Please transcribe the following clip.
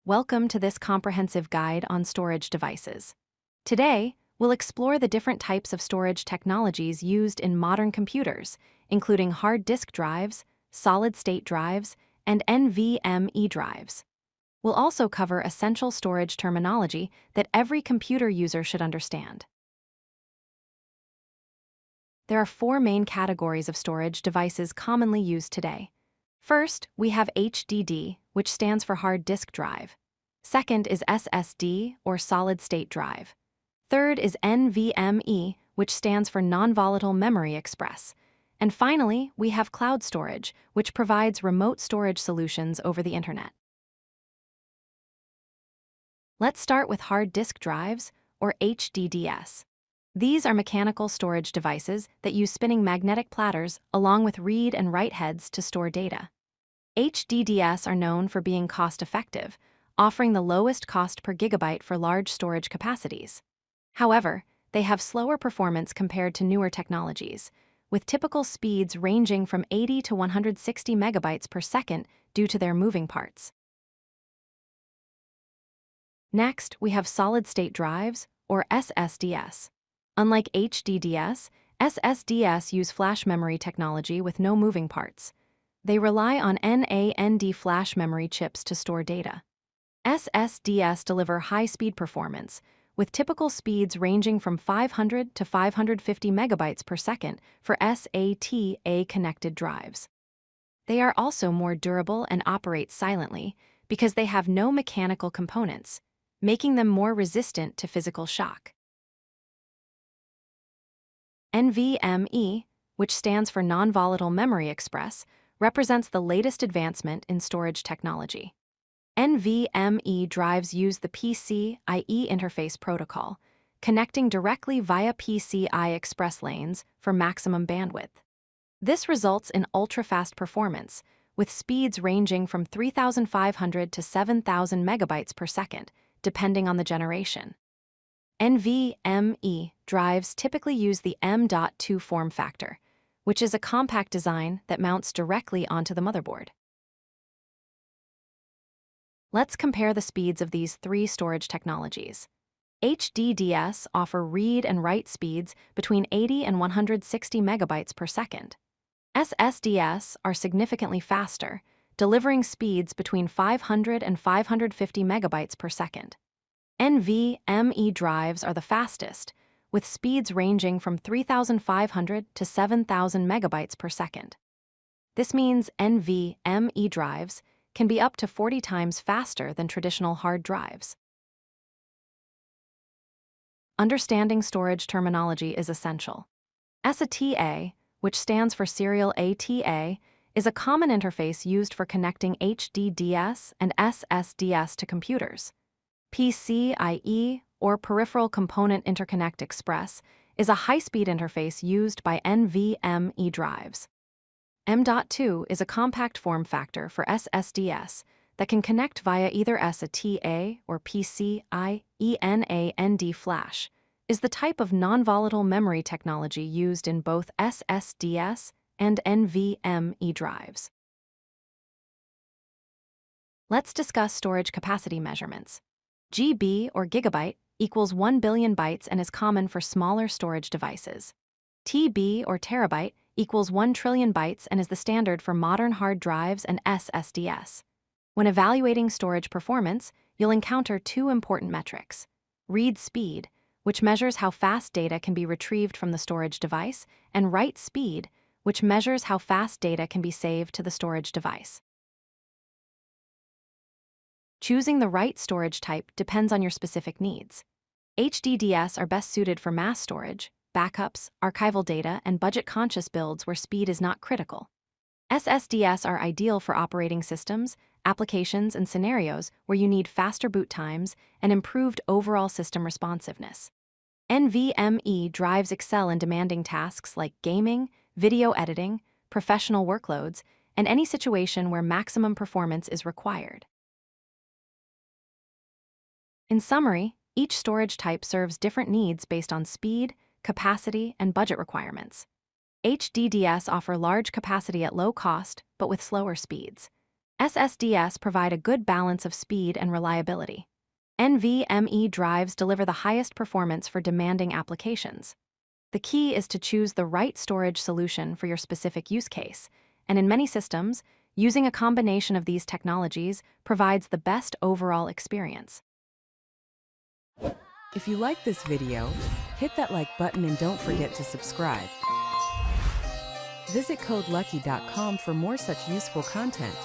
Welcome to this comprehensive guide on storage devices. Today, we'll explore the different types of storage technologies used in modern computers, including hard disk drives, solid-state drives, and NVMe drives. We'll also cover essential storage terminology that every computer user should understand. There are four main categories of storage devices commonly used today. First, we have HDD, which stands for hard disk drive. Second is SSD, or solid-state drive. Third is NVMe, which stands for Non-Volatile Memory Express. And finally, we have cloud storage, which provides remote storage solutions over the internet. Let's start with hard disk drives, or HDDs. These are mechanical storage devices that use spinning magnetic platters along with read and write heads to store data. HDDs are known for being cost-effective, offering the lowest cost per gigabyte for large storage capacities. However, they have slower performance compared to newer technologies, with typical speeds ranging from 80 to 160 megabytes per second due to their moving parts. Next, we have solid-state drives, or SSDs. Unlike HDDs, SSDs use flash memory technology with no moving parts. They rely on NAND Flash memory chips to store data. SSDs deliver high-speed performance, with typical speeds ranging from 500 to 550 megabytes per second for SATA-connected drives. They are also more durable and operate silently because they have no mechanical components, making them more resistant to physical shock. NVMe, which stands for Non-Volatile Memory Express, represents the latest advancement in storage technology. NVMe drives use the PCIe interface protocol, connecting directly via PCI Express lanes for maximum bandwidth. This results in ultra-fast performance, with speeds ranging from 3,500 to 7,000 megabytes per second, depending on the generation. NVMe drives typically use the M.2 form factor, which is a compact design that mounts directly onto the motherboard. Let's compare the speeds of these three storage technologies. HDDs offer read and write speeds between 80 and 160 megabytes per second. SSDs are significantly faster, delivering speeds between 500 and 550 megabytes per second. NVMe drives are the fastest, with speeds ranging from 3,500 to 7,000 megabytes per second. This means NVMe drives can be up to 40 times faster than traditional hard drives. Understanding storage terminology is essential. SATA, which stands for Serial ATA, is a common interface used for connecting HDDs and SSDs to computers. PCIe, or Peripheral Component Interconnect Express, is a high-speed interface used by NVMe drives. M.2 is a compact form factor for SSDs that can connect via either SATA or PCIe. NAND Flash is the type of non-volatile memory technology used in both SSDs and NVMe drives. Let's discuss storage capacity measurements. GB, or gigabyte, equals 1 billion bytes and is common for smaller storage devices. TB, or terabyte, equals 1 trillion bytes and is the standard for modern hard drives and SSDs. When evaluating storage performance, you'll encounter two important metrics: read speed, which measures how fast data can be retrieved from the storage device, and write speed, which measures how fast data can be saved to the storage device. Choosing the right storage type depends on your specific needs. HDDs are best suited for mass storage, backups, archival data, and budget-conscious builds where speed is not critical. SSDs are ideal for operating systems, applications, and scenarios where you need faster boot times and improved overall system responsiveness. NVMe drives excel in demanding tasks like gaming, video editing, professional workloads, and any situation where maximum performance is required. In summary, each storage type serves different needs based on speed, capacity, and budget requirements. HDDs offer large capacity at low cost, but with slower speeds. SSDs provide a good balance of speed and reliability. NVMe drives deliver the highest performance for demanding applications. The key is to choose the right storage solution for your specific use case, and in many systems, using a combination of these technologies provides the best overall experience. If you like this video, hit that like button and don't forget to subscribe. Visit codelucky.com for more such useful content.